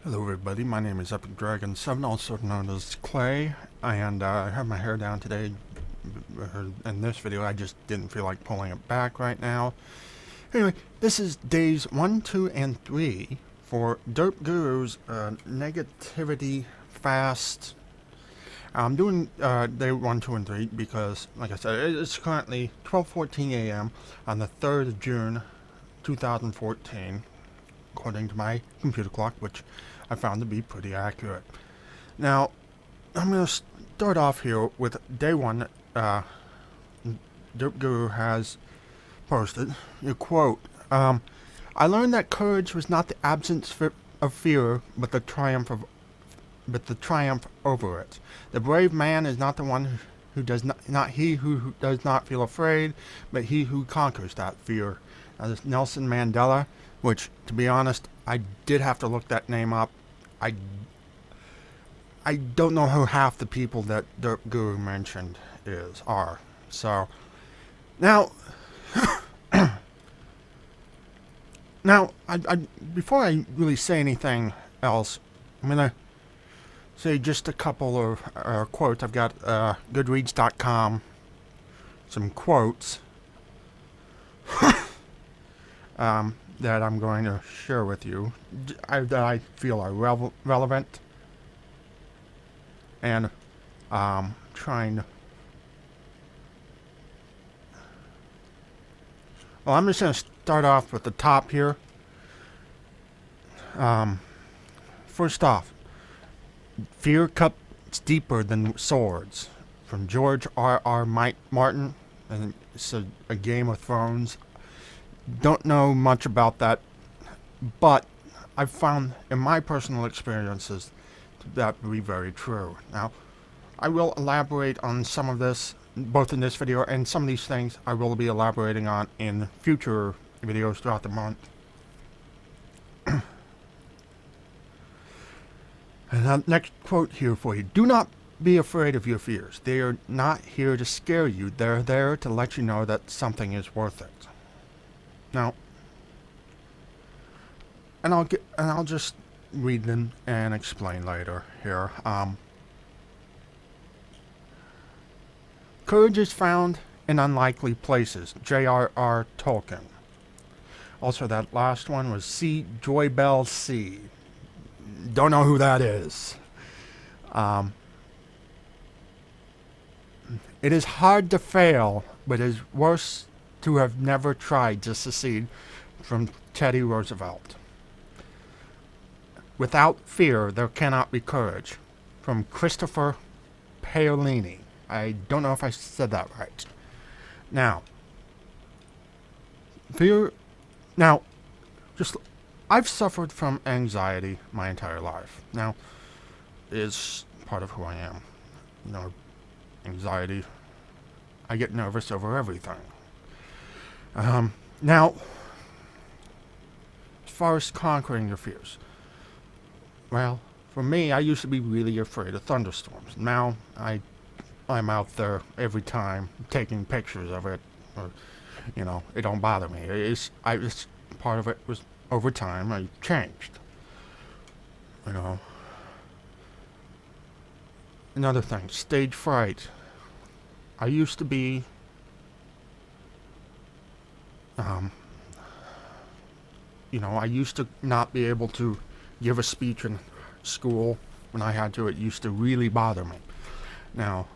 Hello everybody, my name is Epic Dragon 7, also known as Clay, and I have my hair down today. In this video I just didn't feel like pulling it back right now. Anyway, this is days 1, 2, and 3 for Derp Guru's negativity fast. I'm doing day 1, 2, and 3 because, like I said, it's currently 12:14 a.m. on the 3rd of June 2014, according to my computer clock, which I found to be pretty accurate. Now, I'm going to start off here with day 1. Derp Guru has posted a quote. I learned that courage was not the absence of fear, but the triumph over it. The brave man is not the one who does not he who does not feel afraid, but he who conquers that fear. That is Nelson Mandela, which, to be honest, I did have to look that name up. I don't know who half the people that Derp Guru mentioned are. So, now, before I really say anything else, I'm gonna say just a couple of quotes. I've got Goodreads.com, some quotes that I'm going to share with you that I feel are relevant, and trying to... Well, I'm just going to start off with the top here. First off, fear cuts deeper than swords, from George R.R. Martin, and it's a Game of Thrones. Don't know much about that, but I've found in my personal experiences that to be very true. Now, I will elaborate on some of this, both in this video and some of these things I will be elaborating on in future videos throughout the month. And the next quote here for you. Do not be afraid of your fears. They are not here to scare you. They're there to let you know that something is worth it. Now, and I'll just read them and explain later here. Courage is found in unlikely places. J.R.R. Tolkien. Also, that last one was C. Joybell C. Don't know who that is. It is hard to fail, but it is worse to have never tried to succeed, from Teddy Roosevelt. Without fear, there cannot be courage, from Christopher Paolini. I don't know if I said that right. Now, fear... Now, I've suffered from anxiety my entire life. Now, it's part of who I am. You know, anxiety. I get nervous over everything. Now, as far as conquering your fears, well, for me, I used to be really afraid of thunderstorms. Now, I'm out there every time taking pictures of it, or, you know, it don't bother me. It's part of it was over time I changed. You know. Another thing, stage fright. I used to be you know, I used to not be able to give a speech in school when I had to. It used to really bother me. Now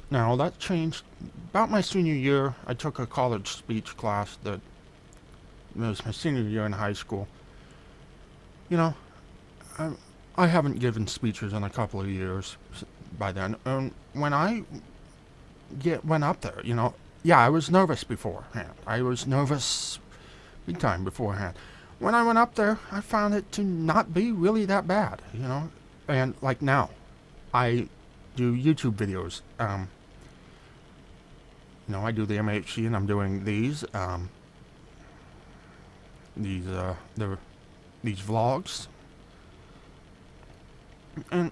that changed. About my senior year, I took a college speech class that was my senior year in high school. You know, I haven't given speeches in a couple of years by then. And when I went up there, you know, yeah, I was nervous beforehand. I was nervous big time beforehand. When I went up there, I found it to not be really that bad, you know. And like now, I do YouTube videos. You know, I do the MHC, and I'm doing these vlogs. And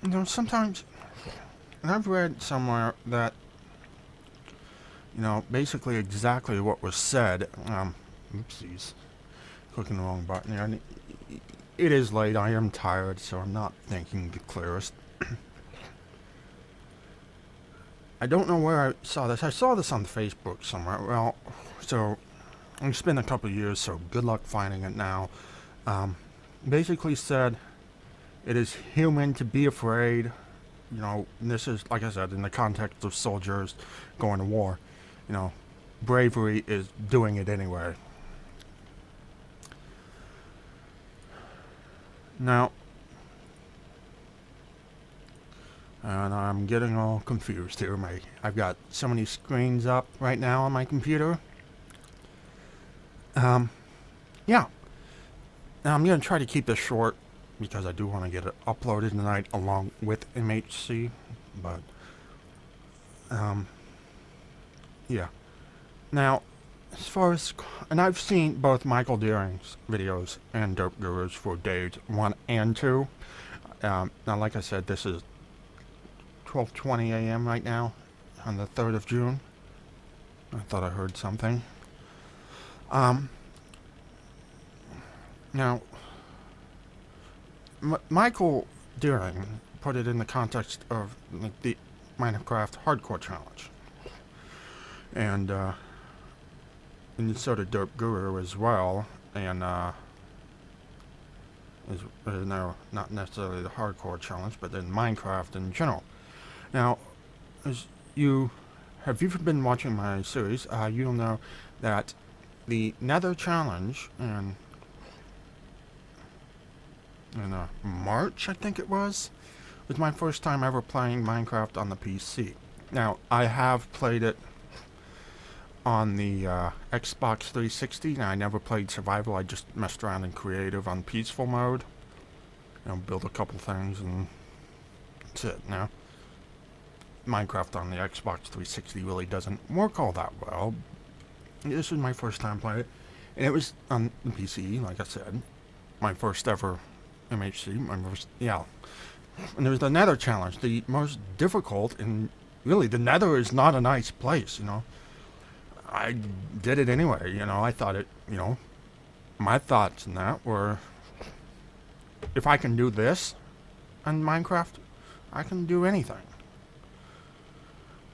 you know, sometimes, and I've read somewhere that, you know, basically exactly what was said. Oopsies, clicking the wrong button there. it is late. I am tired, so I'm not thinking the clearest. I don't know where I saw this. I saw this on Facebook somewhere. Well, so it's been a couple of years, so good luck finding it now. Basically said it is human to be afraid. You know, this is, like I said, in the context of soldiers going to war. You know, bravery is doing it anyway. Now, and I'm getting all confused here. I've got so many screens up right now on my computer. Yeah. Now I'm going to try to keep this short because I do want to get it uploaded tonight along with MHC. But, yeah. Now, as far as, and I've seen both Michael Deering's videos and Derp Gurus for days 1 and 2. Now, like I said, this is 12:20 a.m. right now on the 3rd of June. I thought I heard something. Now, Michael Deering put it in the context of like, the Minecraft Hardcore Challenge. And so did Derp Guru as well. And, no, not necessarily the Hardcore Challenge, but then Minecraft in general. Now, if you've been watching my series, you'll know that the Nether Challenge in March, I think it was my first time ever playing Minecraft on the PC. Now, I have played it on the Xbox 360, and I never played Survival. I just messed around in Creative on Peaceful mode. You know, build a couple things, and that's it. Now, Minecraft on the Xbox 360 really doesn't work all that well. This was my first time playing it, and it was on the PC, like I said. My first ever MHC, and there's the Nether Challenge, the most difficult, and really, the Nether is not a nice place, you know. I did it anyway, you know. I thought it, you know, my thoughts in that were, if I can do this on Minecraft, I can do anything.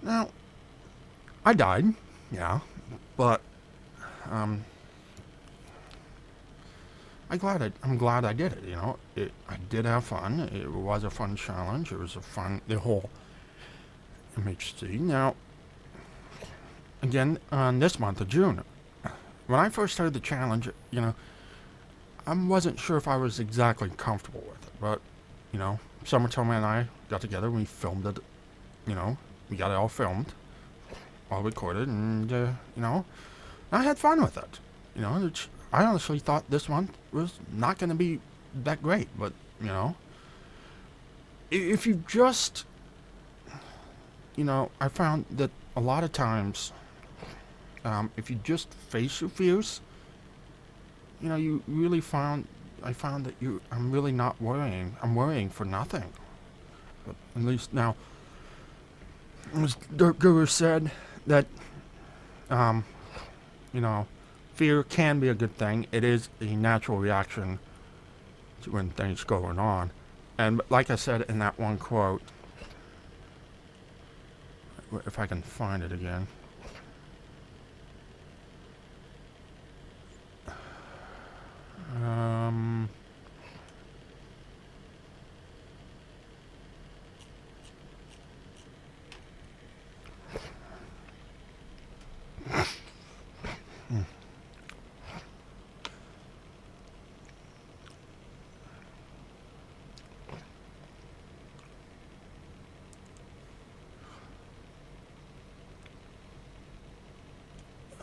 Now, I died, yeah, but, I'm glad I did it, you know. I did have fun. It was a fun challenge. It was the whole MHC. Now, again, on this month of June, when I first started the challenge, you know, I wasn't sure if I was exactly comfortable with it, but, you know, Summertime and I got together, we filmed it, you know, we got it all filmed, all recorded, and, you know, I had fun with it, you know. I honestly thought this month was not going to be that great, but, you know, if you just, you know, I found that a lot of times, if you just face your fears, you know, I found that I'm really not worrying. I'm worrying for nothing. But at least now, as Derp Guru said, that, you know, fear can be a good thing. It is a natural reaction to when things going on. And like I said in that one quote, if I can find it again.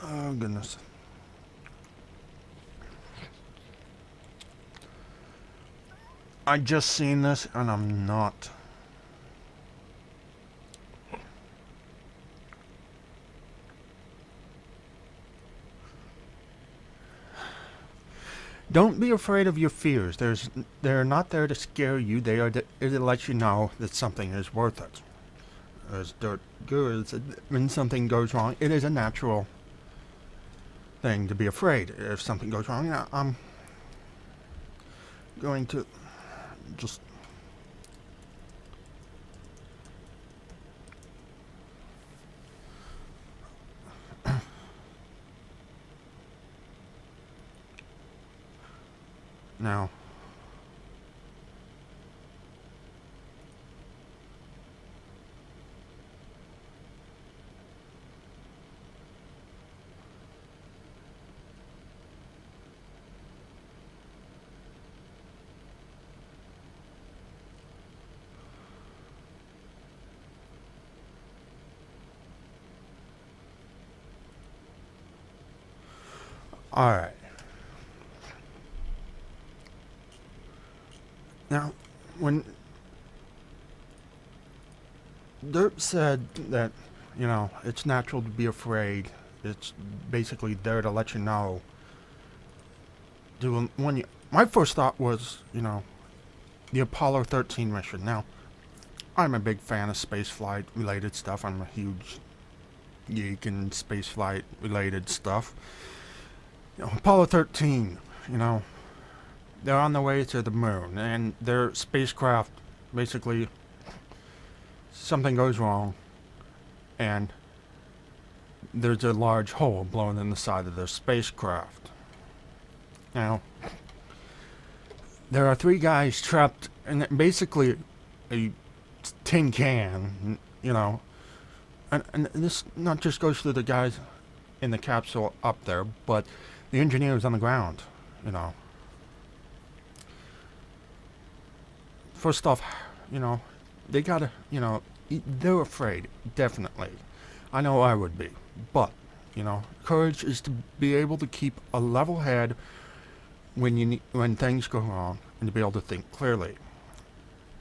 Oh, goodness. I just seen this, and I'm not. Don't be afraid of your fears. They're not there to scare you. They are there to let you know that something is worth it. As Derp Guru said, when something goes wrong, it is a natural thing to be afraid if something goes wrong. going to just now. All right. Now, when Derp said that, you know, it's natural to be afraid, it's basically there to let you know. My first thought was, you know, the Apollo 13 mission. Now, I'm a big fan of spaceflight related stuff. I'm a huge geek in spaceflight related stuff. You know, Apollo 13, you know, they're on the way to the moon, and their spacecraft, basically, something goes wrong, and there's a large hole blown in the side of their spacecraft. Now, there are 3 guys trapped in basically a tin can, you know, and this not just goes to the guys in the capsule up there, but the engineers on the ground, you know. First off, you know, they gotta, you know, they're afraid, definitely. I know I would be, but, you know, courage is to be able to keep a level head when things go wrong, and to be able to think clearly.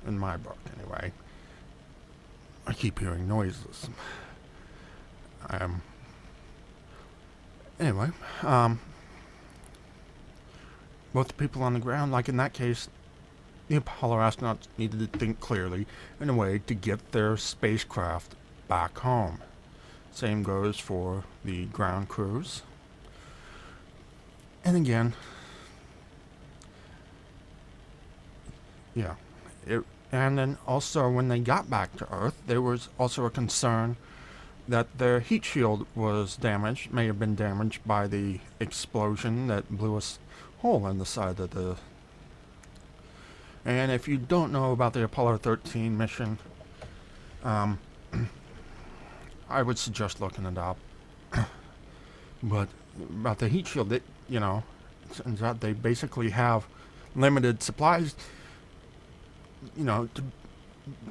In my book, anyway. I keep hearing noises. Anyway, both the people on the ground, like in that case, the Apollo astronauts needed to think clearly in a way to get their spacecraft back home. Same goes for the ground crews. And again, yeah. And then also when they got back to Earth, there was also a concern that their heat shield was damaged, may have been damaged by the explosion that blew a hole in the side of the... And if you don't know about the Apollo 13 mission, I would suggest looking it up. But about the heat shield, you know, it turns out they basically have limited supplies. You know,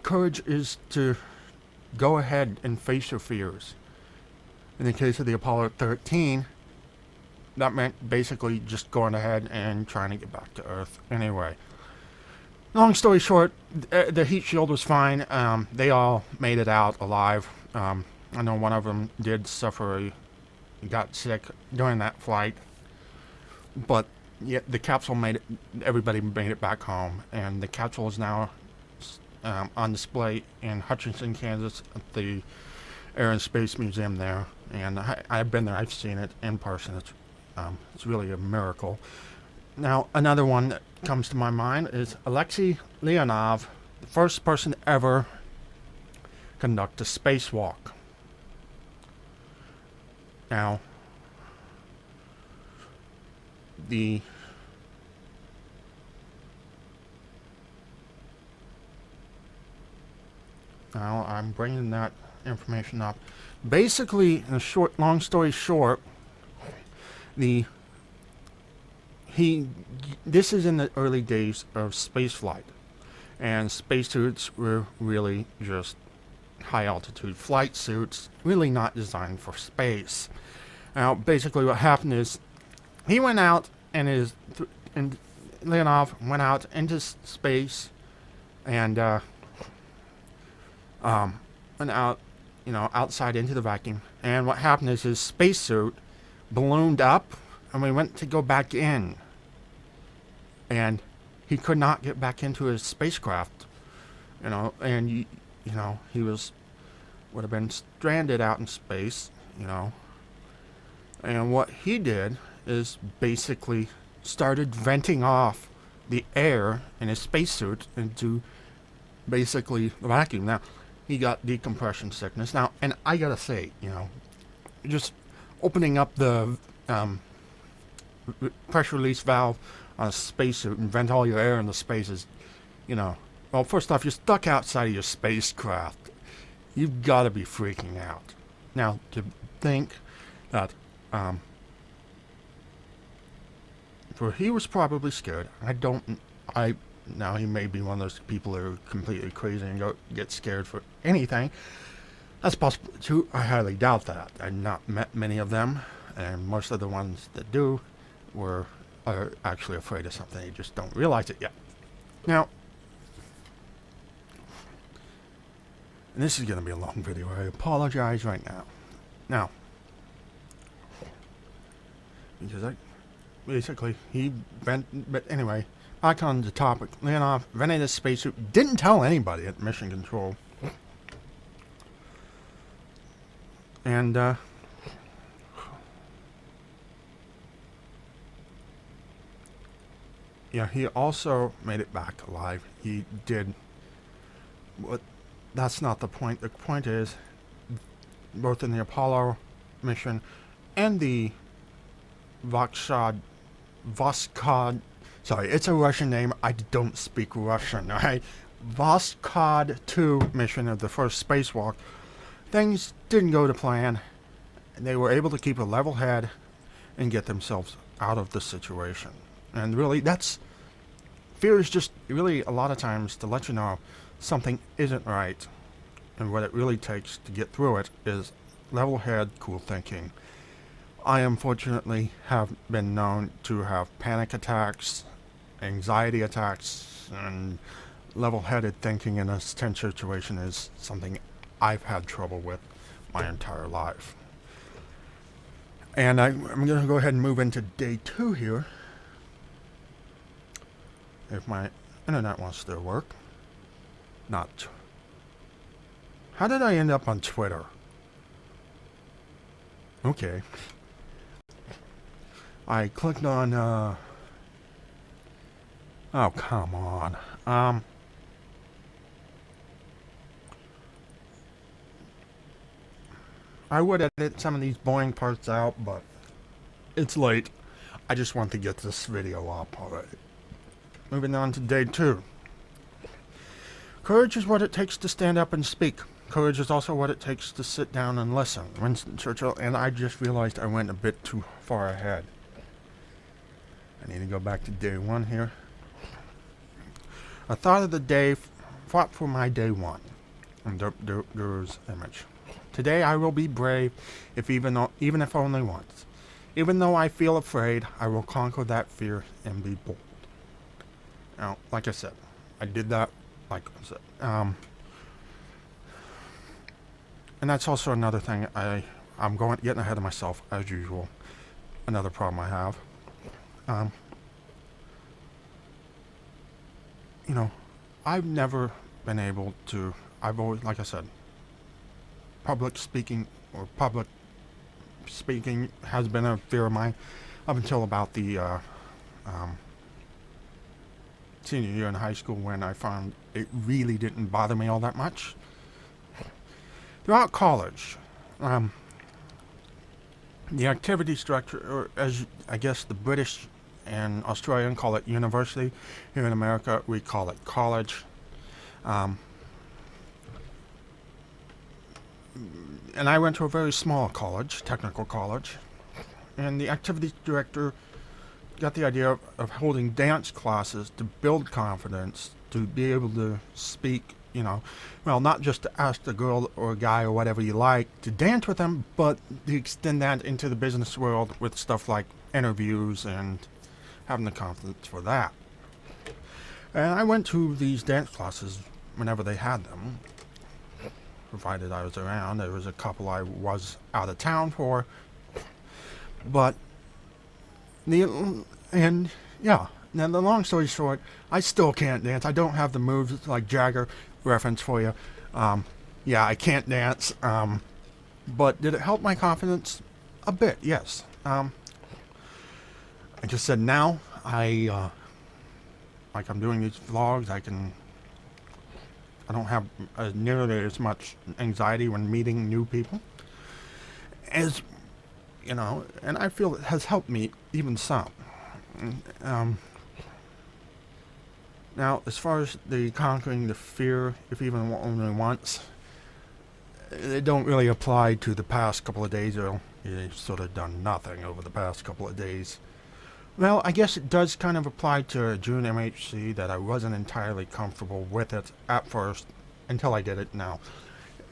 courage is to go ahead and face your fears. In the case of the Apollo 13, that meant basically just going ahead and trying to get back to Earth anyway. Long story short, the heat shield was fine. They all made it out alive. I know one of them did suffer got sick during that flight. But yeah, the capsule made it, everybody made it back home. And the capsule is now on display in Hutchinson, Kansas at the Air and Space Museum there. And I've been there, I've seen it in person. It's really a miracle. Now, another one that comes to my mind is Alexei Leonov, the first person to ever conduct a spacewalk. Now, now I'm bringing that information up. Basically, in long story short, this is in the early days of spaceflight, and spacesuits were really just high altitude flight suits, really not designed for space. Now, basically, what happened is he went out and Leonov went out into space and went out, you know, outside into the vacuum. And what happened is his spacesuit ballooned up, and we went to go back in, and he could not get back into his spacecraft, you know, and you know, he would have been stranded out in space, you know. And what he did is basically started venting off the air in his spacesuit into basically the vacuum. Now, he got decompression sickness. Now, and I gotta say, just opening up the pressure release valve on a spacesuit and vent all your air in the spaces, well, first off, you're stuck outside of your spacecraft. You've got to be freaking out. Now, to think that, for he was probably scared. Now he may be one of those people who are completely crazy and get scared for anything. That's possible too. I highly doubt that. I've not met many of them, and most of the ones that do are actually afraid of something. They just don't realize it yet. Now, and this is going to be a long video. I apologize right now. Now, because basically, but anyway, back on the topic. Leonov vented his spacesuit, didn't tell anybody at Mission Control. And, yeah, he also made it back alive. He did what. That's not the point. The point is, both in the Apollo mission and the Voskod, sorry, it's a Russian name. I don't speak Russian, alright? Voskod 2 mission of the first spacewalk, things didn't go to plan. They were able to keep a level head and get themselves out of the situation. And really, fear is just really a lot of times to let you know something isn't right, and what it really takes to get through it is level head, cool thinking. I unfortunately have been known to have panic attacks, anxiety attacks, and level-headed thinking in a tense situation is something I've had trouble with my entire life. And I'm going to go ahead and move into day 2 here, if my internet wants to work. Not. How did I end up on Twitter? Okay. I clicked on, oh, come on. I would edit some of these boring parts out, but it's late. I just want to get this video up already. Moving on to day 2. Courage is what it takes to stand up and speak. Courage is also what it takes to sit down and listen. Winston Churchill, and I just realized I went a bit too far ahead. I need to go back to day 1 here. A thought of the day fought for my day 1. And Derp Guru's image. Today I will be brave, even if only once. Even though I feel afraid, I will conquer that fear and be bold. Now, like I said, I did that. Like I said, and that's also another thing. I'm getting ahead of myself as usual. Another problem I have. I've never been able to. I've always, like I said, public speaking has been a fear of mine up until about the senior year in high school, when I found it really didn't bother me all that much. Throughout college, the activity structure, or as I guess the British and Australian call it university, here in America we call it college. And I went to a very small college, technical college, and the activities director got the idea of holding dance classes to build confidence, to be able to speak, well, not just to ask a girl or a guy or whatever you like to dance with them, but to extend that into the business world with stuff like interviews and having the confidence for that. And I went to these dance classes whenever they had them, provided I was around. There was a couple I was out of town for, but now the long story short, I still can't dance. I don't have the moves like Jagger, reference for you. I can't dance. But did it help my confidence? A bit, yes. I just said now like I'm doing these vlogs, I don't have nearly as much anxiety when meeting new people as, and I feel it has helped me even some. Um, Now, as far as the conquering the fear, if even only once, they don't really apply to the past couple of days. You've sort of done nothing over the past couple of days. Well, I guess it does kind of apply to June MHC, that I wasn't entirely comfortable with it at first until I did it. Now,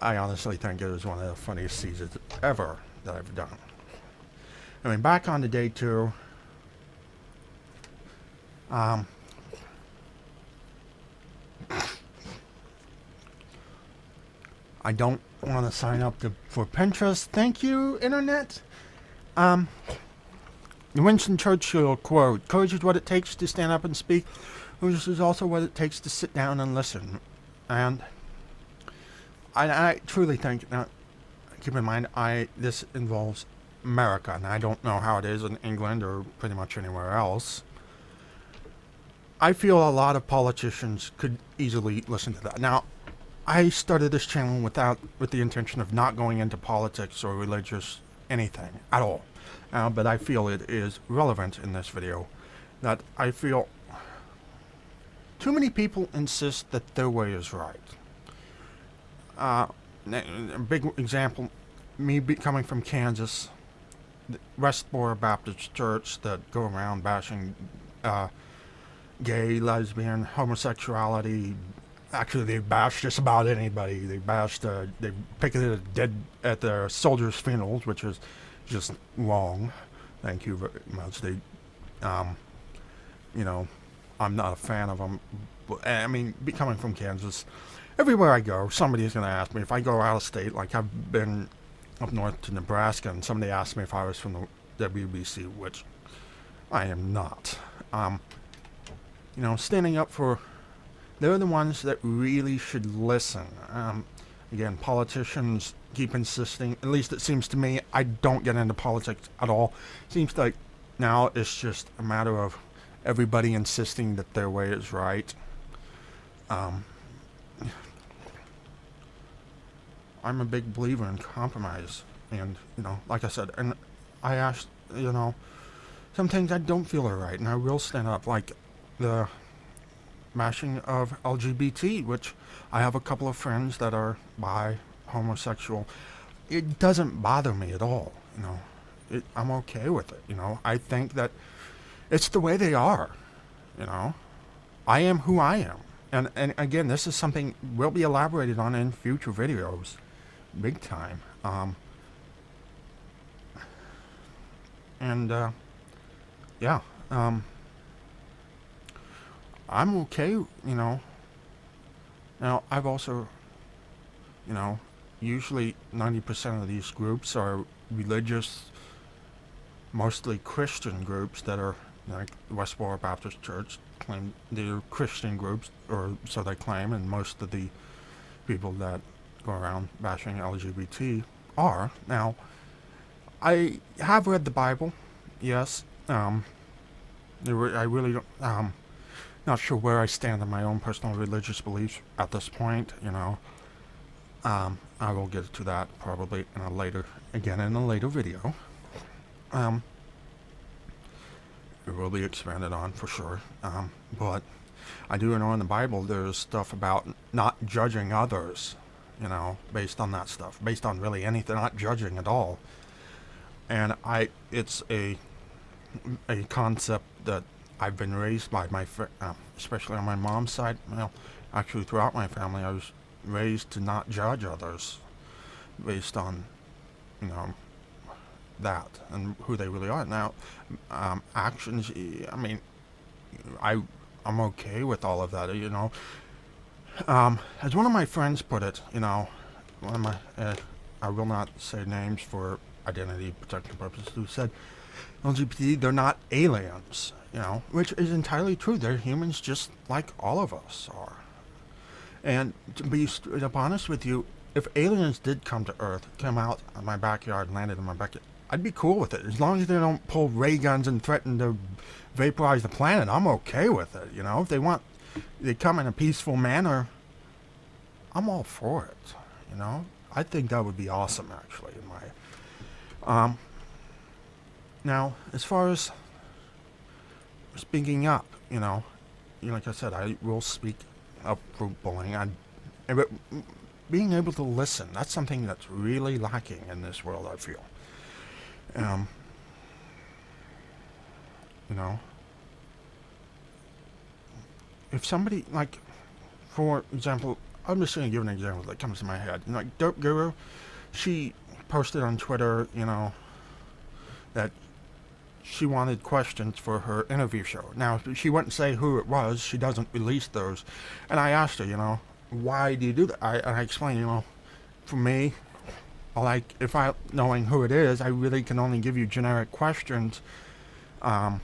I honestly think it was one of the funniest seasons ever that I've done. I mean, back on to day 2. I don't want to sign up for Pinterest. Thank you, Internet. The Winston Churchill quote: "Courage is what it takes to stand up and speak. Courage is also what it takes to sit down and listen." And I truly think, now, keep in mind, this involves America, and I don't know how it is in England or pretty much anywhere else. I feel a lot of politicians could easily listen to that. Now, I started this channel with the intention of not going into politics or religious anything at all. But I feel it is relevant in this video that I feel too many people insist that their way is right. A big example, me coming from Kansas, the Westboro Baptist Church that go around bashing gay, lesbian, homosexuality. Actually, they bashed just about anybody. They bashed, they picketed at their soldiers' funerals, which is just wrong. Thank you very much. They, I'm not a fan of them. I mean, coming from Kansas, everywhere I go, somebody's going to ask me if I go out of state. Like, I've been up north to Nebraska, and somebody asked me if I was from the WBC, which I am not. Standing up for... They're the ones that really should listen. Again, politicians keep insisting, at least it seems to me, I don't get into politics at all. Seems like now it's just a matter of everybody insisting that their way is right. I'm a big believer in compromise. And, like I said, and I asked, some things I don't feel are right, and I will stand up, like the bashing of LGBT, which I have a couple of friends that are bi, homosexual. It doesn't bother me at all, I'm okay with it, I think that it's the way they are, I am who I am. And again, this is something will be elaborated on in future videos, big time. I'm okay, Now, I've also, usually 90% of these groups are religious, mostly Christian groups that are, like the Westboro Baptist Church, claim they're Christian groups, or so they claim, and most of the people that go around bashing LGBT are. Now, I have read the Bible, yes. I really don't, not sure where I stand on my own personal religious beliefs at this point, I will get to that probably in a later video. It will be expanded on for sure. But I do know in the Bible there's stuff about not judging others, based on that stuff, based on really anything, not judging at all. And it's a concept that I've been raised by especially on my mom's side. Well, actually throughout my family, I was raised to not judge others based on, that and who they really are. Now, actions, I mean, I'm okay with all of that, as one of my friends put it, one of my, I will not say names for identity protection purposes, who said, LGBT, they're not aliens, which is entirely true. They're humans just like all of us are. And to be straight up honest with you, if aliens did come to Earth, come out of my backyard, landed in my backyard, I'd be cool with it. As long as they don't pull ray guns and threaten to vaporize the planet, I'm okay with it. You know, if they come in a peaceful manner, I'm all for it. You know, I think that would be awesome, actually. Now, as far as speaking up, like I said, I will speak up for bullying. But being able to listen, that's something that's really lacking in this world, I feel. You know, if somebody, like, for example, I'm just going to give an example that comes to my head. Like, Derp Guru, she posted on Twitter, that she wanted questions for her interview show. Now, she wouldn't say who it was. She doesn't release those. And I asked her, why do you do that? I explained, for me, knowing who it is, I really can only give you generic questions, and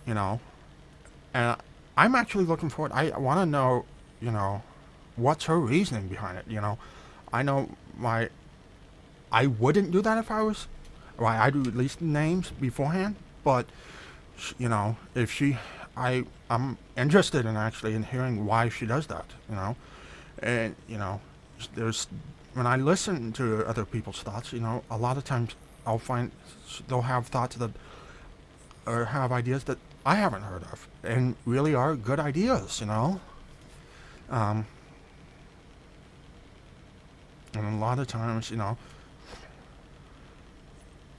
I'm actually looking for it. I want to know, what's her reasoning behind it, I know I wouldn't do that if I was, I'd release the names beforehand, but, if I'm interested in hearing why she does that, and, when I listen to other people's thoughts, a lot of times I'll find they'll have thoughts or have ideas that I haven't heard of, and really are good ideas, And a lot of times,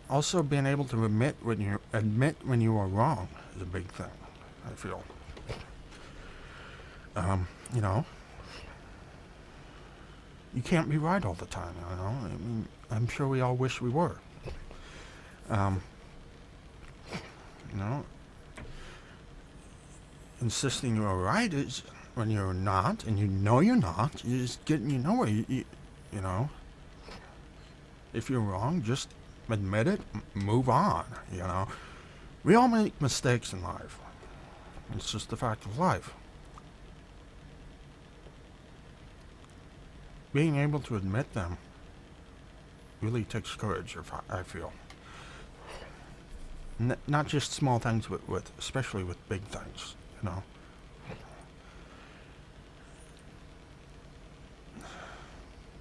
also being able to admit when you are wrong is a big thing, I feel. You can't be right all the time, I mean, I'm sure we all wish we were. Insisting you're right is when you're not, and you're not, is getting you nowhere. If you're wrong, just admit it, move on, We all make mistakes in life. It's just the fact of life. Being able to admit them really takes courage, I feel. Not just small things, but especially with big things,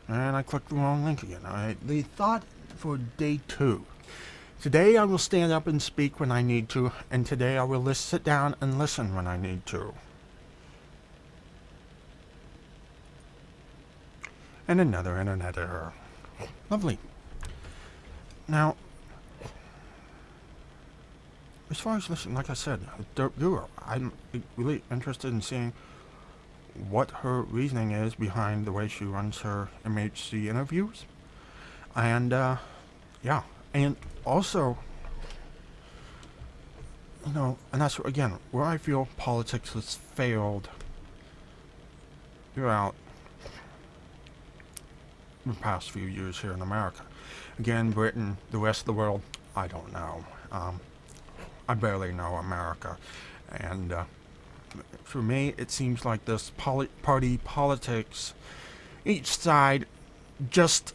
And I clicked the wrong link again. Alright, the thought for day 2. Today I will stand up and speak when I need to, and today I will sit down and listen when I need to. And another internet error. Lovely. Now, as far as listening, like I said, Derp Guru, I'm really interested in seeing what her reasoning is behind the way she runs her MHC interviews. And, yeah. And also, and that's, again, where I feel politics has failed throughout the past few years here in America. Again, Britain, the rest of the world, I don't know. I barely know America. And, for me, it seems like this party politics, each side just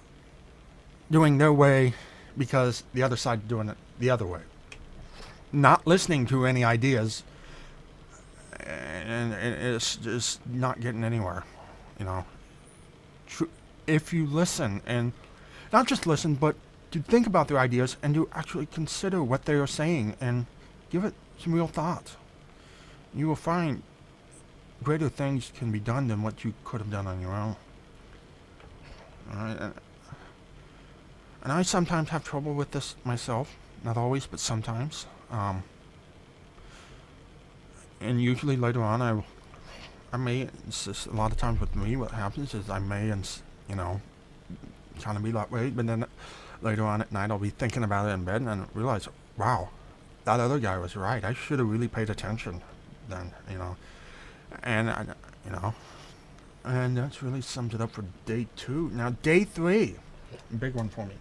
doing their way because the other side doing it the other way. Not listening to any ideas, and it's just not getting anywhere, If you listen, and not just listen, but to think about their ideas and to actually consider what they are saying and give it some real thought, you will find greater things can be done than what you could have done on your own. Alright, and I sometimes have trouble with this myself. Not always, but sometimes. And usually later on, I may, it's just a lot of times with me, what happens is I may, kind of be that way, but then later on at night I'll be thinking about it in bed and realize, wow, that other guy was right. I should have really paid attention then, And, and that's really sums it up for day 2. Now, day 3, big one for me.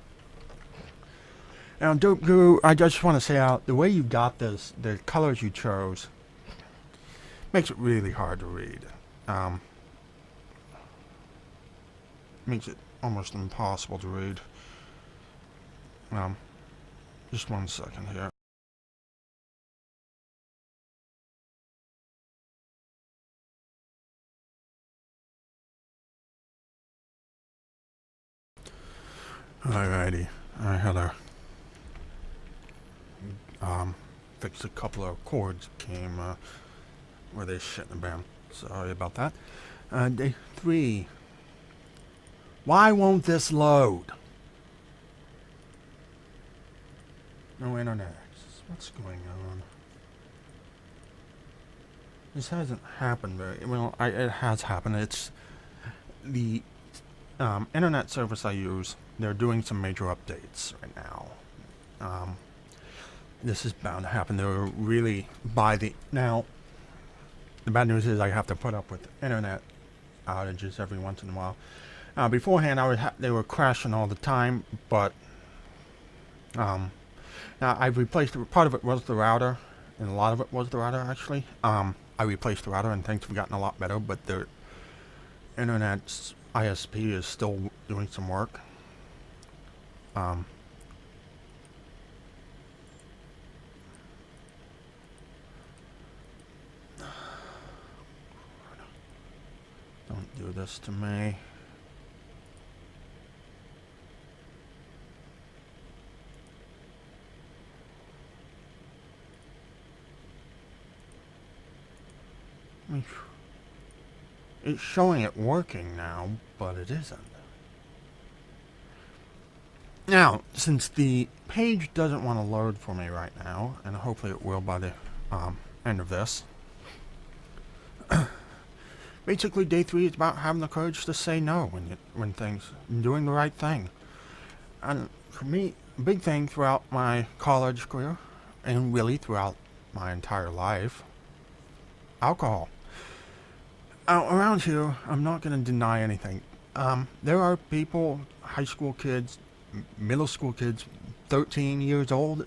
Now, Derp Guru, I just want to say out, the way you got this, the colors you chose, makes it really hard to read. Makes it almost impossible to read. Just 1 second here. Alrighty, I had to fix a couple of cords came where they shouldn't have been. Sorry about that. Day 3. Why won't this load? No internet access. What's going on? This hasn't happened very well. It has happened. It's the internet service I use. They're doing some major updates right now. This is bound to happen. They're really now. The bad news is I have to put up with internet outages every once in a while. Beforehand, they were crashing all the time, but now I've replaced part of it was the router, and a lot of it was the router actually. I replaced the router, and things have gotten a lot better. But the internet's ISP is still doing some work. Don't do this to me. It's showing it working now, but it isn't. Now, since the page doesn't want to load for me right now, and hopefully it will by the end of this, basically day 3 is about having the courage to say no when doing the right thing. And for me, a big thing throughout my college career, and really throughout my entire life, alcohol. Around here, I'm not going to deny anything. There are people, high school kids, middle school kids, 13 years old,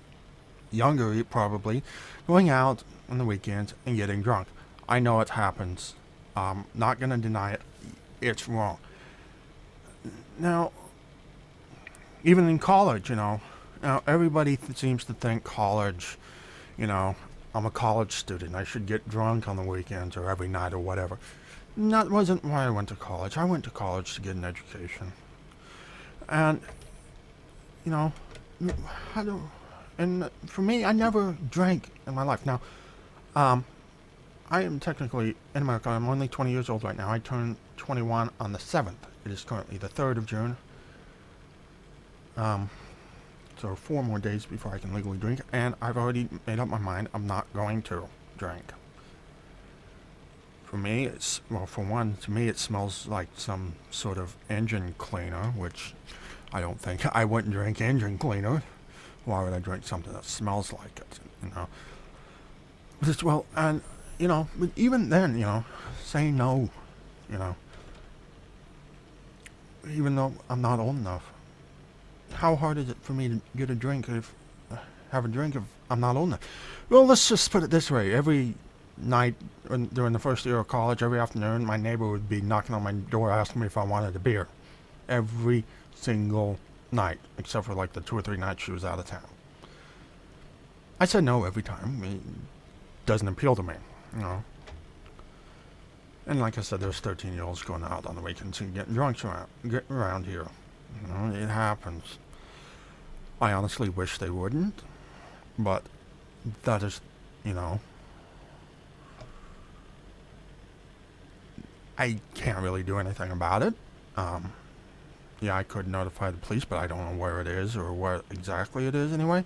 younger probably, going out on the weekends and getting drunk. I know it happens. Not going to deny it. It's wrong. Now, even in college, now everybody seems to think college, I'm a college student. I should get drunk on the weekends or every night or whatever. That wasn't why I went to college. I went to college to get an education. And, and for me, I never drank in my life. Now, I am technically in America. I'm only 20 years old right now. I turned 21 on the 7th. It is currently the 3rd of June. So 4 more days before I can legally drink. And I've already made up my mind. I'm not going to drink. For me, to me it smells like some sort of engine cleaner, which I don't think, I wouldn't drink engine cleaner. Why would I drink something that smells like it, but even then, say no, even though I'm not old enough. How hard is it for me to have a drink if I'm not old enough? Well, let's just put it this way. Every night during the first year of college, every afternoon, my neighbor would be knocking on my door asking me if I wanted a beer. Every single night, except for like the 2 or 3 nights she was out of town. I said no every time. It doesn't appeal to me, And like I said, there's 13-year-olds going out on the weekends and getting drunk around here. It happens. I honestly wish they wouldn't, but that is, I can't really do anything about it. Yeah, I could notify the police, but I don't know where it is or where exactly it is anyway.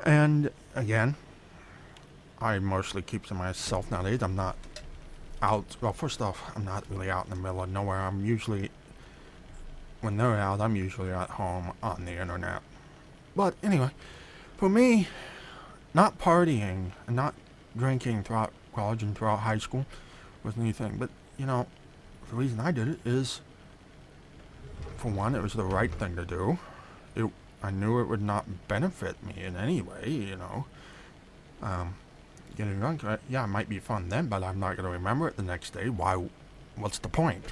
And again, I mostly keep to myself nowadays. I'm not out. Well, first off, I'm not really out in the middle of nowhere. When they're out, I'm usually at home on the internet. But anyway, for me, not partying and not drinking throughout college and throughout high school wasn't anything. But, the reason I did it is, for one, it was the right thing to do. I knew it would not benefit me in any way, Getting drunk, yeah, it might be fun then, but I'm not going to remember it the next day. Why? What's the point?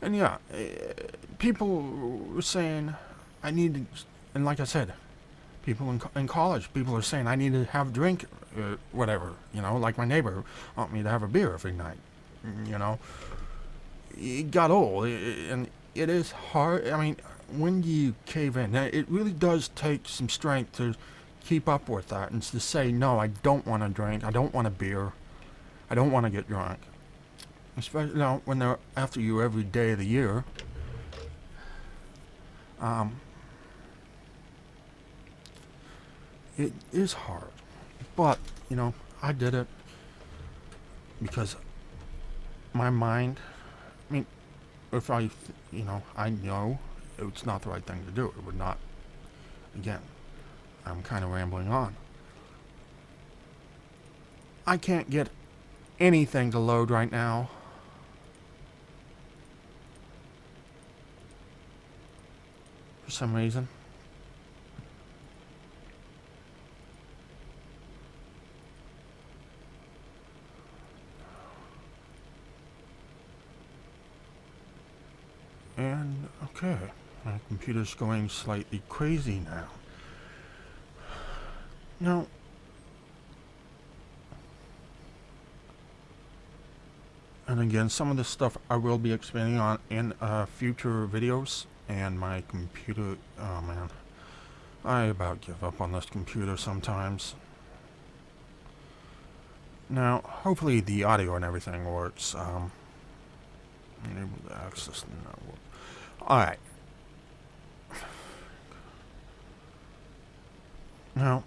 And yeah, people were saying I need to, and like I said, people in college, people are saying I need to have a drink, whatever, like my neighbor want me to have a beer every night, you know. It got old, and it is hard. I mean, when you cave in, it really does take some strength to keep up with that and to say, no, I don't want to drink, I don't want a beer, I don't want to get drunk. Especially when they're after you every day of the year. It is hard, but I did it because my mind. I mean, if I know it's not the right thing to do. It would not. Again, I'm kind of rambling on. I can't get anything to load right now. For some reason. And, okay, my computer's going slightly crazy now. Now, and again, some of this stuff I will be expanding on in future videos. And my computer, oh man, I about give up on this computer sometimes. Now, hopefully the audio and everything works. Enable to access the network. Alright. Now,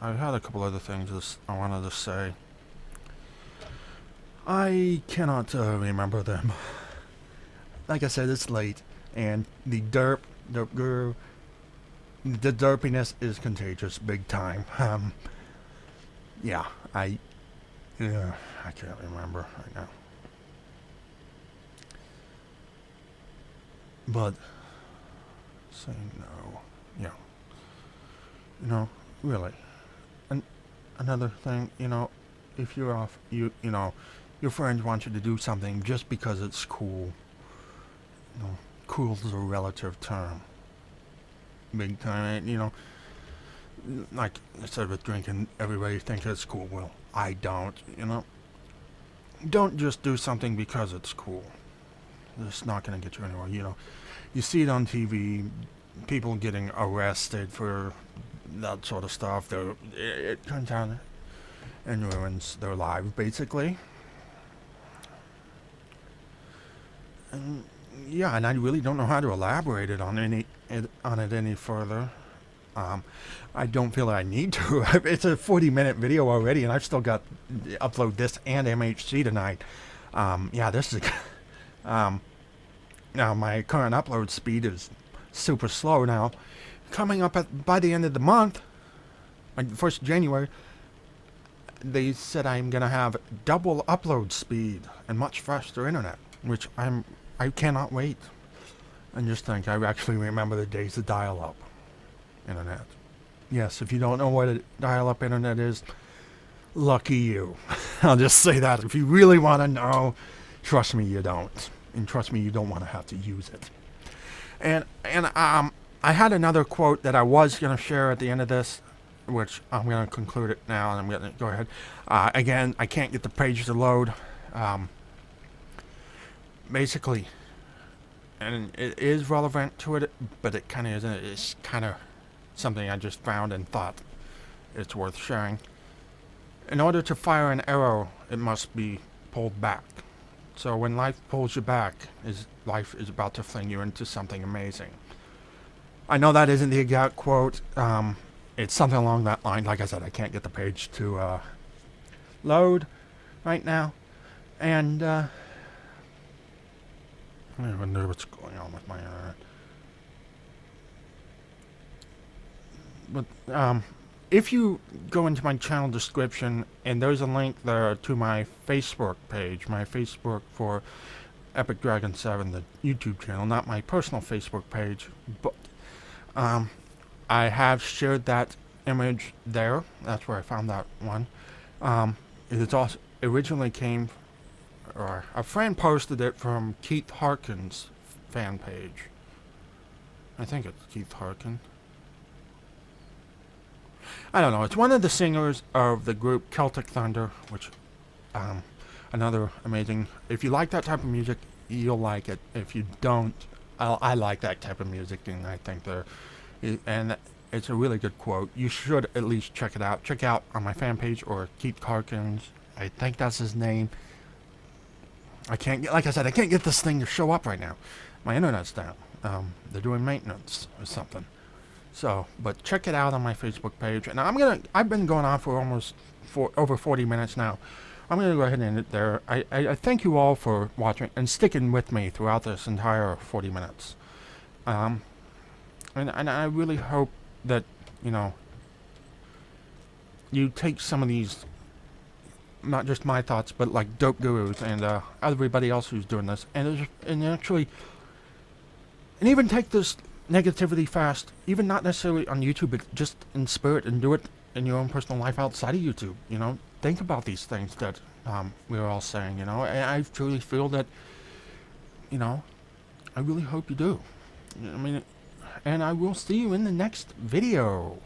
I had a couple other things I wanted to say. I cannot remember them. Like I said, it's late, and the derp guru, the derpiness is contagious, big time. Yeah, I can't remember right now. But saying no, yeah, really. And another thing, if you're off, your friends want you to do something just because it's cool. Cool is a relative term. Big time, like I said with drinking, everybody thinks it's cool. Well, I don't, Don't just do something because it's cool. It's not going to get you anywhere, You see it on TV, people getting arrested for that sort of stuff. It turns out and ruins their lives, basically. And yeah, and I really don't know how to elaborate on it any further. I don't feel I need to. It's a 40-minute video already, and I've still got to upload this and MHC tonight. Yeah, this is. Now my current upload speed is super slow now. Coming up by the end of the month, like the 1st of January, they said I'm gonna have double upload speed and much faster internet, which I cannot wait. And just think, I actually remember the days of dial-up internet. Yes, if you don't know what a dial-up internet is, lucky you. I'll just say that. If you really want to know, trust me, you don't. And trust me, you don't want to have to use it. And I had another quote that I was going to share at the end of this, which I'm going to conclude it now, and I'm going to go ahead. Again, I can't get the page to load. Basically, and it is relevant to it, but it kind of isn't. It's kind of something I just found and thought it's worth sharing. In order to fire an arrow, it must be pulled back. So when life pulls you back, life is about to fling you into something amazing. I know that isn't the exact quote. It's something along that line. Like I said, I can't get the page to load right now. And I wonder what's going on with my internet. But if you go into my channel description, and there's a link there to my Facebook page, my Facebook for Epic Dragon 7, the YouTube channel, not my personal Facebook page, but I have shared that image there. That's where I found that one. It also originally came, or a friend posted it from Keith Harkin's fan page. I think it's Keith Harkin. I don't know. It's one of the singers of the group Celtic Thunder, which, another amazing. If you like that type of music, you'll like it. If you don't, I like that type of music, and I think and it's a really good quote. You should at least check it out. Check out on my fan page or Keith Harkin's. I think that's his name. I can't get, like I said, I can't get this thing to show up right now. My internet's down. They're doing maintenance or something. So, but check it out on my Facebook page. And I've been going on for over 40 minutes now. I'm gonna go ahead and end it there. I thank you all for watching and sticking with me throughout this entire 40 minutes. And I really hope that, you take some of these, not just my thoughts, but like Dope Gurus and everybody else who's doing this, and actually, and even take this negativity fast, even not necessarily on YouTube, but just in spirit, and do it in your own personal life outside of YouTube. Think about these things that we were all saying. And I truly feel that, I really hope you do. I mean, and I will see you in the next video.